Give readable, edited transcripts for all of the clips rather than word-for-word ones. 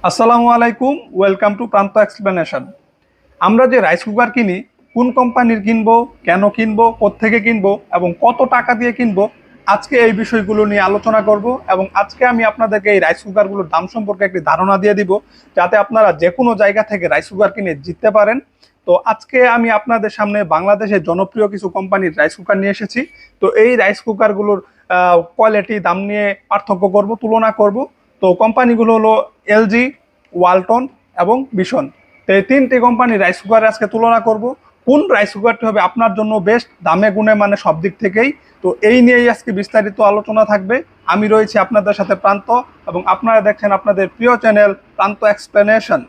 আসসালামু আলাইকুম, welcome to প্রান্ত এক্সপ্লেনেশন। আমরা যে রাইস কুকার কিনি, কোন কোম্পানির কিনবো, কেন কিনবো, কোত্থেকে কিনবো এবং কত টাকা দিয়ে কিনবো, আজকে এই বিষয়গুলো নিয়ে আলোচনা করব। এবং আজকে আমি আপনাদেরকে এই রাইস কুকারগুলোর দাম সম্পর্কে একটি ধারণা দিয়ে দিব, যাতে আপনারা যে কোনো জায়গা থেকে রাইস কুকার কিনে জিততে পারেন। তো আজকে আমি আপনাদের সামনে বাংলাদেশের জনপ্রিয় কিছু কোম্পানির রাইস কুকার নিয়ে এসেছি। তো এই রাইস কুকারগুলোর কোয়ালিটি, দাম নিয়ে পার্থক্য করব, তুলনা করব। তো কোম্পানিগুলো হলো এলজি, ওয়ালটন এবং বিশন। তো এই তিনটি কোম্পানির রাইস কুকার আজকে তুলনা করব, কোন রাইস কুকারটি হবে আপনার জন্য বেস্ট, দামে গুণে মানে সব দিক থেকেই। তো এই নিয়েই আজকে বিস্তারিত আলোচনা থাকবে। আমি রয়েছি আপনাদের সাথে প্রান্ত, এবং আপনারা দেখছেন আপনাদের প্রিয় চ্যানেল প্রান্ত এক্সপ্লেনেশন।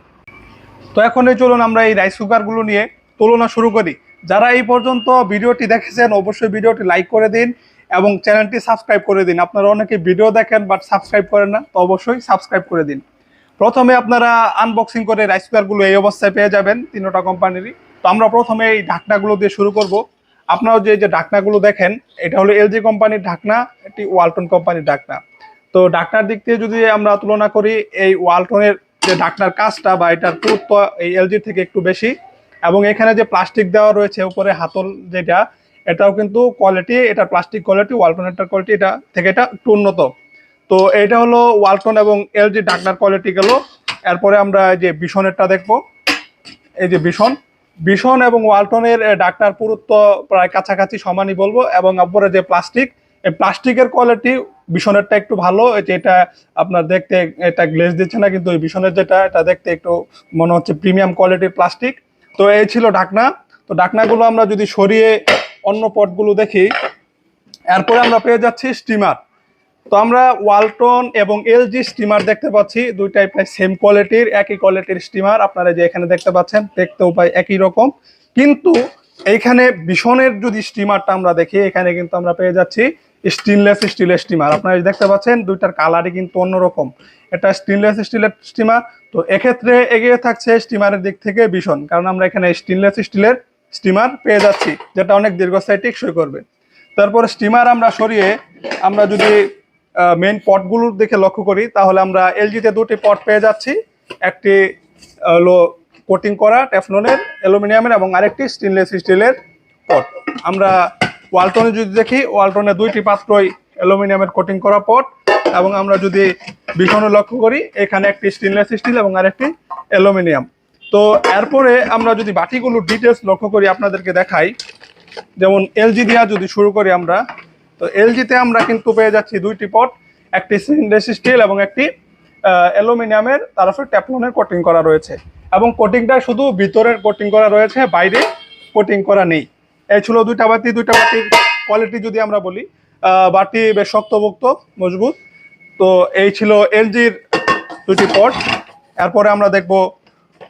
তো এখনই চলুন আমরা এই রাইস কুকারগুলো নিয়ে তুলনা শুরু করি। যারা এই পর্যন্ত ভিডিওটি দেখেছেন অবশ্যই ভিডিওটি লাইক করে দিন এবং চ্যানেলটি সাবস্ক্রাইব করে দিন। আপনারা অনেকে ভিডিও দেখেন বাট সাবস্ক্রাইব করেন না, তো অবশ্যই সাবস্ক্রাইব করে দিন। প্রথমে আপনারা আনবক্সিং করে রাইস কুকারগুলো এই অবস্থায় পেয়ে যাবেন তিনটা কোম্পানিরই। তো আমরা প্রথমে এই ঢাকনাগুলো দিয়ে শুরু করব। আপনারা যে ঢাকনাগুলো দেখেন, এটা হলো এলজি কোম্পানির ঢাকনা, এটি ওয়ালটন কোম্পানির ঢাকনা। তো ঢাকনার দিক থেকে যদি আমরা তুলনা করি, এই ওয়ালটনের যে ঢাকনার কাজটা বা এটার পুরুত্ব এই এলজির থেকে একটু বেশি। এবং এখানে যে প্লাস্টিক দেওয়া রয়েছে উপরে হাতল যেটা, এটাও কিন্তু কোয়ালিটি, এটা প্লাস্টিক কোয়ালিটি, ওয়ালটনেরটার কোয়ালিটি এটা থেকে এটা একটু উন্নত। তো এটা হলো ওয়ালটন এবং এলজি ঢাকনার কোয়ালিটি গেল। এরপরে আমরা যে বিশনেরটা দেখবো। এই যে বিশন, বিশন এবং ওয়ালটনের ঢাকনার পুরুত্ব প্রায় কাছাকাছি সমানই বলবো। এবং উপরে যে প্লাস্টিক, এই প্লাস্টিকের কোয়ালিটি বিশনেরটা একটু ভালো। এটা আপনার দেখতে, এটা গ্লেজ দিচ্ছে না, কিন্তু এই বিশনের যেটা, এটা দেখতে একটু মনে হচ্ছে প্রিমিয়াম কোয়ালিটির প্লাস্টিক। তো এই ছিল ঢাকনা। তো ঢাকনাগুলো আমরা যদি সরিয়ে অন্য পটগুলো দেখি, এরপরে আমরা পেয়ে যাচ্ছি স্টিমার। তো আমরা ওয়ালটন এবং এলজি স্টিমার দেখতে পাচ্ছি, দুইটাই প্রায় সেম কোয়ালিটির, একই কোয়ালিটির স্টিমার। আপনারা যে এখানে দেখতে পাচ্ছেন দেখতেও প্রায় একই রকম। কিন্তু এইখানে ভীষণের যদি স্টিমারটা আমরা দেখি, এখানে কিন্তু আমরা পেয়ে যাচ্ছি স্টেনলেস স্টিলের স্টিমার। আপনারা দেখতে পাচ্ছেন দুইটার কালারই কিন্তু অন্যরকম। এটা স্টেনলেস স্টিলের স্টিমার। তো এক্ষেত্রে এগিয়ে থাকছে স্টিমারের দিক থেকে ভীষণ, কারণ আমরা এখানে স্টেনলেস স্টিলের স্টিমার পেয়ে যাচ্ছি, যেটা অনেক দীর্ঘস্থায়ী টেকসই করবে। তারপরে স্টিমার আমরা সরিয়ে আমরা যদি মেইন পটগুলোর দিকে লক্ষ্য করি, তাহলে আমরা এলজিতে দুটি পট পেয়ে যাচ্ছি। একটি হলো কোটিং করা টেফলনের অ্যালুমিনিয়ামের, এবং আরেকটি স্টেনলেস স্টিলের পট। আমরা ওয়ালটনে যদি দেখি, ওয়ালটনে দুইটি পাত্রই অ্যালুমিনিয়ামের কোটিং করা পট। এবং আমরা যদি ভীষণে লক্ষ্য করি, এখানে একটি স্টেনলেস স্টিল এবং আরেকটি অ্যালুমিনিয়াম। তো এরপরে আমরা যদি বাটিগুলোর ডিটেলস লক্ষ্য করি, আপনাদেরকে দেখাই। যেমন এলজি দিয়া যদি শুরু করি আমরা, তো এলজিতে আমরা কিন্তু পেয়ে যাচ্ছি দুইটি পট, একটি স্টেনলেস স্টিল এবং একটি অ্যালুমিনিয়ামের তারপরে টেফলনের কোটিং করা রয়েছে। এবং কোটিংটা শুধু ভিতরের কোটিং করা রয়েছে, বাইরে কোটিং করা নেই। এই ছিল দুইটা বাটি। দুইটা বাটির কোয়ালিটি যদি আমরা বলি, বাটি বেশ শক্তপোক্ত, মজবুত। তো এই ছিল এলজির দুইটি পট। এরপরে আমরা দেখব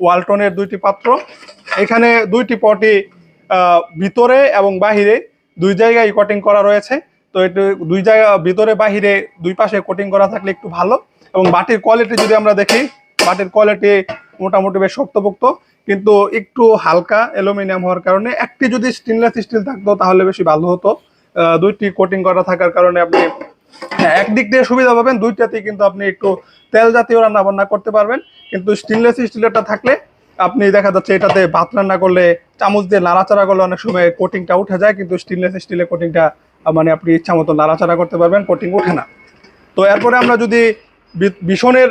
ওয়ালটনের দুইটি পাত্র। এখানে দুইটি পটই ভিতরে এবং বাহিরে দুই জায়গায় কোটিং করা রয়েছে। তো একটু দুই জায়গা ভিতরে বাহিরে দুই পাশে কোটিং করা থাকলে একটু ভালো। এবং বাটির কোয়ালিটি যদি আমরা দেখি, বাটির কোয়ালিটি মোটামুটি বেশ শক্তপোক্ত, কিন্তু একটু হালকা অ্যালুমিনিয়াম হওয়ার কারণে। একটি যদি স্টেনলেস স্টিল থাকতো তাহলে বেশি ভালো হতো। দুইটি কোটিং করা থাকার কারণে আপনি, হ্যাঁ, একদিক দিয়ে সুবিধা পাবেন, দুইটাতেই কিন্তু আপনি একটু তেল জাতীয় রান্না বান্না করতে পারবেন। কিন্তু স্টেনলেস স্টিলেরটা থাকলে আপনি দেখা যাচ্ছে এটাতে ভাত রান্না করলে চামচ দিয়ে নাড়াচাড়া করলে অনেক সময় কোটিংটা উঠে যায়, কিন্তু স্টেনলেস স্টিলের কোটিংটা মানে আপনি ইচ্ছা মতো নাড়াচাড়া করতে পারবেন, কোটিং ওঠে না। তো এরপরে আমরা যদি ভীষণের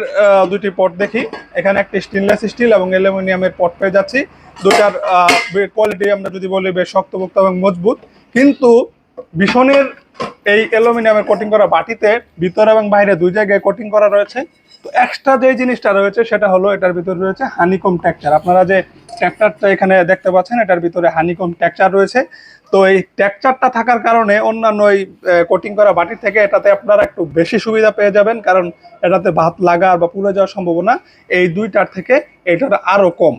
দুইটি পট দেখি, এখানে একটি স্টেনলেস স্টিল এবং অ্যালুমিনিয়ামের পট পেয়ে যাচ্ছি। দুটার কোয়ালিটি আমরা যদি বলি বেশ শক্তপোক্ত এবং মজবুত। কিন্তু ভীষণের এই অ্যালুমিনিয়ামের কোটিং করা বাটিতে ভিতরে এবং বাইরে দুই জায়গায় কোটিং করা রয়েছে। তো এক্সট্রা যে জিনিসটা রয়েছে সেটা হলো এটার ভিতরে রয়েছে হানিকম টেক্সচার। আপনারা যে টেক্সচারটা এখানে দেখতে পাচ্ছেন, এটার ভিতরে হানিকম টেক্সচার রয়েছে। তো এই টেক্সচারটা থাকার কারণে অন্যান্য এই কোটিং করা বাটির থেকে এটাতে আপনারা একটু বেশি সুবিধা পেয়ে যাবেন, কারণ এটাতে ভাত লাগার বা পুড়ে যাওয়ার সম্ভাবনা এই দুইটার থেকে এটার আরো কম।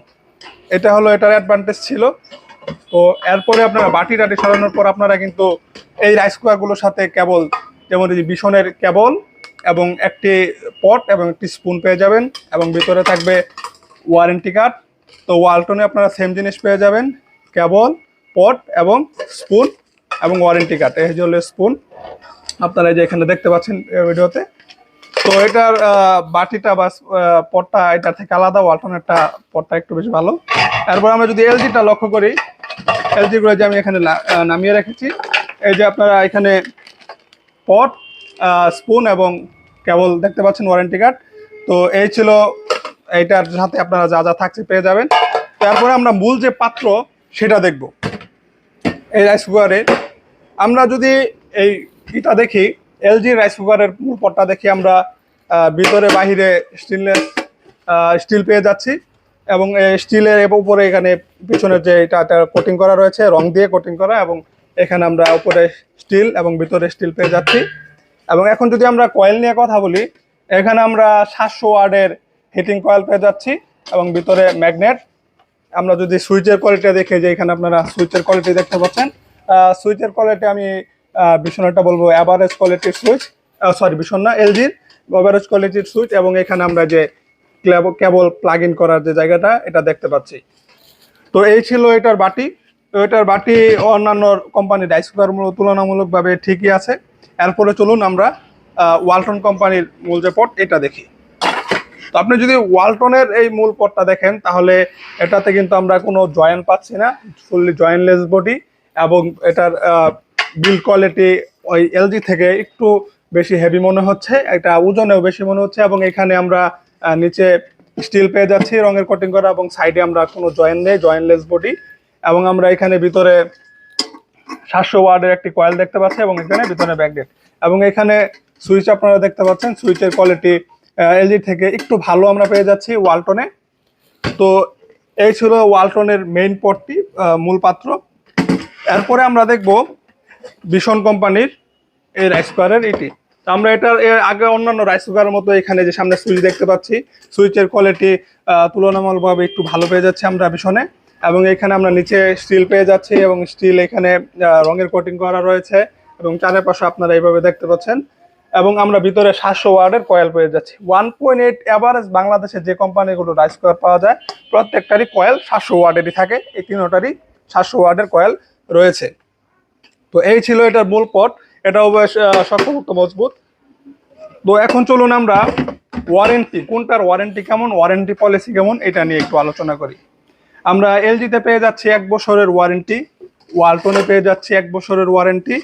এটা হলো এটার অ্যাডভান্টেজ ছিল। তো এরপরে আপনারা বাটি টাটি সরানোর পর আপনারা কিন্তু এই রাইস কুকারগুলোর সাথে কেবল, যেমন এই বিশনের কেবল এবং একটি পট এবং একটি স্পুন পেয়ে যাবেন, এবং ভিতরে থাকবে ওয়ারেন্টি কার্ড। তো ওয়ালটনে আপনারা সেম জিনিস পেয়ে যাবেন, কেবল, পট এবং স্পুন এবং ওয়ারেন্টি কার্ড। এই হলো স্পুন, আপনারা যে এখানে দেখতে পাচ্ছেন ভিডিওতে। তো এটার বাটিটা বা পটটা এটা থেকে আলাদা, ওয়ালটনেরটা পটটা একটু বেশি ভালো। তারপর আমরা যদি এলজিটা লক্ষ্য করি, এলজি গুলো যে আমি এখানে নামিয়ে রেখেছি, এই যে আপনারা এখানে পট, স্পুন এবং কেবল দেখতে পাচ্ছেন, ওয়ারেন্টি কার্ড। তো এই ছিল, এইটার সাথে আপনারা যা যা থাকছে পেয়ে যাবেন। তারপরে আমরা মূল যে পাত্র সেটা দেখব। এই রাইস কুকারে আমরা যদি এই এটা দেখি, এলজি রাইস কুকারের মূল পটটা দেখি, আমরা ভিতরে বাহিরে স্টিল পেয়ে যাচ্ছি এবং স্টিলের উপরে এখানে পিছনের যে এটা কোটিং করা রয়েছে, রং দিয়ে কোটিং করা, এবং এখানে আমরা উপরে স্টিল এবং ভিতরে স্টিল পেয়ে যাচ্ছি। এবং এখন যদি আমরা কয়েল নিয়ে কথা বলি, এখানে আমরা 700 ওয়াটের হিটিং কয়েল পেয়ে যাচ্ছি এবং ভিতরে ম্যাগনেট। আমরা যদি সুইচের কোয়ালিটি দেখি, যে এখানে আপনারা সুইচের কোয়ালিটি দেখতে পাচ্ছেন, সুইচের কোয়ালিটি আমি ভীষণটা বলবো অ্যাভারেজ কোয়ালিটির সুইচ, সরি ভীষণ না, এলজির অ্যাভারেজ কোয়ালিটির সুইচ। এবং এখানে আমরা যে কেবল প্লাগ ইন করার যে জায়গাটা এটা দেখতে পাচ্ছি। তো এই ছিল এটার বাটি। তো এটার বাটি অন্যান্য কোম্পানির রাইস কুকার তুলনামূলকভাবে ঠিকই আছে। এরপরে চলুন আমরা ওয়ালটন কোম্পানির মূল যে পট এটা দেখি। তো আপনি যদি ওয়ালটনের এই মূল পটটা দেখেন, তাহলে এটাতে কিন্তু আমরা কোনো জয়েন্ট পাচ্ছি না, ফুললি জয়েন্টলেস বডি। এবং এটার বিল্ড কোয়ালিটি ওই এলজি থেকে একটু বেশি হেভি মনে হচ্ছে, এটা ওজনেও বেশি মনে হচ্ছে। এবং এখানে আমরা নিচে স্টিল পেয়ে যাচ্ছি রঙের কোটিং করা, এবং সাইডে আমরা কোনো জয়েন্ট নেই, জয়েন্টলেস বডি। এবং আমরা এখানে ভিতরে 700 ওয়াটের একটি কয়েল দেখতে পাচ্ছি এবং এখানে ভিতরে ব্যাকডেট। এবং এখানে সুইচ আপনারা দেখতে পাচ্ছেন, সুইচের কোয়ালিটি এলজি থেকে একটু ভালো আমরা পেয়ে যাচ্ছি ওয়ালটনে। তো এই ছিল ওয়ালটনের মেইন পটটি, মূল পাত্র। এরপরে আমরা দেখব ভীষণ কোম্পানির এই রাইস কুকারের এটি। তো আমরা এটার এর আগে অন্যান্য রাইস কুকারের মতো এখানে যে সামনে সুইচ দেখতে পাচ্ছি, সুইচের কোয়ালিটি তুলনামূলকভাবে একটু ভালো পেয়ে যাচ্ছে আমরা ভীষণে। এবং এখানে আমরা নিচে স্টিল পেয়ে যাচ্ছি এবং স্টিল এখানে রঙের কোটিং করা রয়েছে এবং চারপাশে আপনারা এইভাবে দেখতে পাচ্ছেন। এবং আমরা ভিতরে 700 ওয়াটের কয়েল পেয়ে যাচ্ছি। 1.8 এভারেজ বাংলাদেশে যে কোম্পানিগুলো রাইস কুকার পাওয়া যায়, প্রত্যেকটারই কয়েল 700 ওয়াটেরই থাকে, এই তিনটারই 700 ওয়াটের কয়েল রয়েছে। তো এই ছিল এটার মূল পট, এটাও বেশ শক্তপোক্ত মজবুত। তো এখন চলুন আমরা ওয়ারেন্টি, কোনটার ওয়ারেন্টি কেমন, ওয়ারেন্টি পলিসি কেমন, এটা নিয়ে একটু আলোচনা করি। আমরা এলজিতে পেয়ে যাচ্ছি 1 বছরের ওয়ারেন্টি, ওয়ালটনে পেয়ে যাচ্ছি 1 বছরের ওয়ারেন্টি,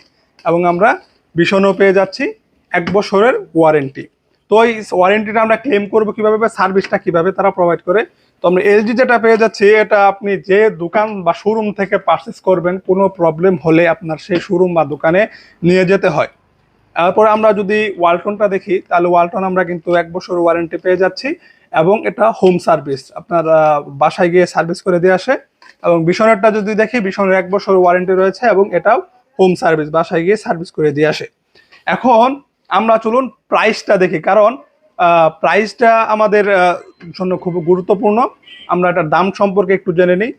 এবং আমরা ভীষণও পেয়ে যাচ্ছি 1 বছরের ওয়ারেন্টি। তো এই ওয়ারেন্টিটা আমরা ক্লেম করবো কিভাবে বা সার্ভিসটা কিভাবে তারা প্রোভাইড করে। তো আমরা এলজি যেটা পেয়ে যাচ্ছি, এটা আপনি যে দোকান বা শোরুম থেকে পারচেস করবেন, কোনো প্রবলেম হলে আপনার সেই শোরুম বা দোকানে নিয়ে যেতে হয়। তারপরে আমরা যদি ওয়ালটনটা দেখি, তাহলে ওয়ালটন আমরা কিন্তু 1 বছর ওয়ারেন্টি পেয়ে যাচ্ছি এবং এটা হোম সার্ভিস, আপনার বাসায় গিয়ে সার্ভিস করে দিয়ে আসে। এবং ভীষণেরটা যদি দেখি, ভীষণের 1 বছর ওয়ারেন্টি রয়েছে এবং এটাও হোম সার্ভিস, বাসায় গিয়ে সার্ভিস করে দিয়ে আসে। এখন আমরা চলুন প্রাইসটা দেখি, কারণ প্রাইসটা আমাদের জন্য খুব গুরুত্বপূর্ণ। আমরা এটার দাম সম্পর্কে একটু জেনে নিই।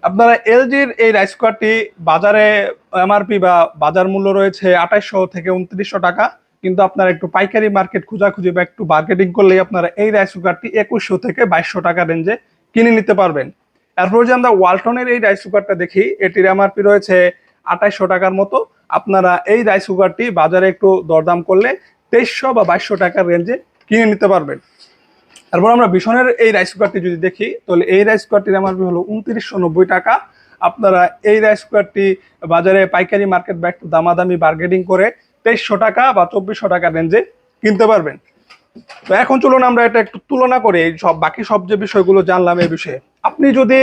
আপনারা এলজির এই রাইস কুকারটি বাজারে এমআরপি বা বাজার মূল্য রয়েছে 2800 থেকে 2900 টাকা, কিন্তু আপনারা একটু পাইকারি মার্কেট খোঁজাখুঁজি বা একটু মার্কেটিং করলেই আপনারা এই রাইস কুকারটি 2100 থেকে 2200 টাকা রেঞ্জে কিনে নিতে পারবেন। এরপর যে আমরা ওয়ালটনের এই রাইস কুকারটা দেখি, এটির এমআরপি রয়েছে 2800 টাকার মতো। আপনারা এই রাইস কুকারটি বাজারে একটু দরদাম করলে 2300 বা 2200 টাকার রেঞ্জে কিনে নিতে পারবেন। তারপর আমরা ভীষণের এই রাইস কুকারটি যদি দেখি, তাহলে এই রাইস কুকারটির এমআরপি হলো 2990 টাকা। আপনারা এই রাইস কুকারটি বাজারে পাইকারি মার্কেট বা একটু দামাদামি বার্গেনিং করে 2300 টাকা বা 2400 টাকা রেঞ্জে কিনতে পারবেন। তো এখন চলুন আমরা এটা একটু তুলনা করে এই সব বাকি সব যে বিষয়গুলো জানলাম এই বিষয়ে। আপনি যদি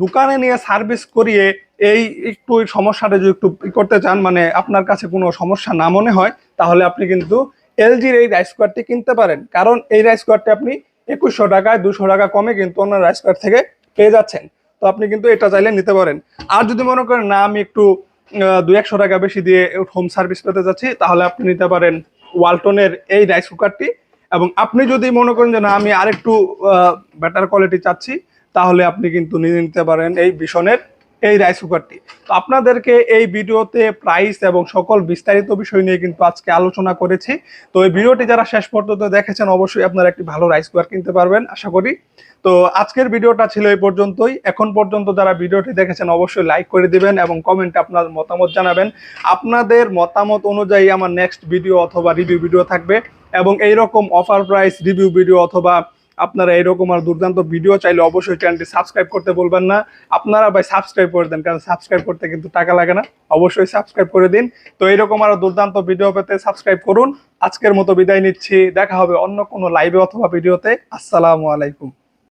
দোকানে নিয়ে সার্ভিস করিয়ে এই একটু এই সমস্যাটা যদি একটু করতে চান, মানে আপনার কাছে কোনো সমস্যা না মনে হয়, তাহলে আপনি কিন্তু এলজির এই রাইস কুকারটি কিনতে পারেন। কারণ এই রাইস কুকারটি আপনি 2100 টাকায় 200 টাকা কমে কিন্তু অন্য রাইস কুকার থেকে পেয়ে যাচ্ছেন। তো আপনি কিন্তু এটা চাইলে নিতে পারেন। আর যদি মনে করেন না, আমি একটু 200-100 টাকা বেশি দিয়ে হোম সার্ভিস পেতে যাচ্ছি, তাহলে আপনি নিতে পারেন ওয়ালটনের এই রাইস কুকারটি। এবং আপনি যদি মনে করেন যে না, আমি আরেকটু বেটার কোয়ালিটি চাচ্ছি, তাহলে আপনি কিন্তু নিয়ে নিতে পারেন এই ভীষণের এই রাইস কুকারটি। তো আপনাদেরকে এই ভিডিওতে প্রাইস এবং সকল বিস্তারিত বিষয় নিয়ে কিন্তু আজকে আলোচনা করেছি। তো এই ভিডিওটি যারা শেষ পর্যন্ত দেখেছেন অবশ্যই আপনারা একটি ভালো রাইস কুকার কিনতে পারবেন আশা করি। তো আজকের ভিডিওটা ছিল এই পর্যন্তই। এখন পর্যন্ত যারা ভিডিওটি দেখেছেন অবশ্যই লাইক করে দিবেন এবং কমেন্টে আপনার মতামত জানাবেন। আপনাদের মতামত অনুযায়ী আমার নেক্সট ভিডিও অথবা রিভিউ ভিডিও থাকবে এবং এইরকম অফার প্রাইস রিভিউ ভিডিও অথবা আপনারা এরকম আর দুর্দান্ত ভিডিও চাইলে অবশ্যই চ্যানেলটি সাবস্ক্রাইব করতে বলবেন না। আপনারা ভাই সাবস্ক্রাইব করে দেন, কারণ সাবস্ক্রাইব করতে কিন্তু টাকা লাগে না। অবশ্যই সাবস্ক্রাইব করে দিন। তো এইরকম আরো দুর্দান্ত ভিডিও পেতে সাবস্ক্রাইব করুন। আজকের মতো বিদায় নিচ্ছি, দেখা হবে অন্য কোনো লাইভে অথবা ভিডিওতে। আসসালামু আলাইকুম।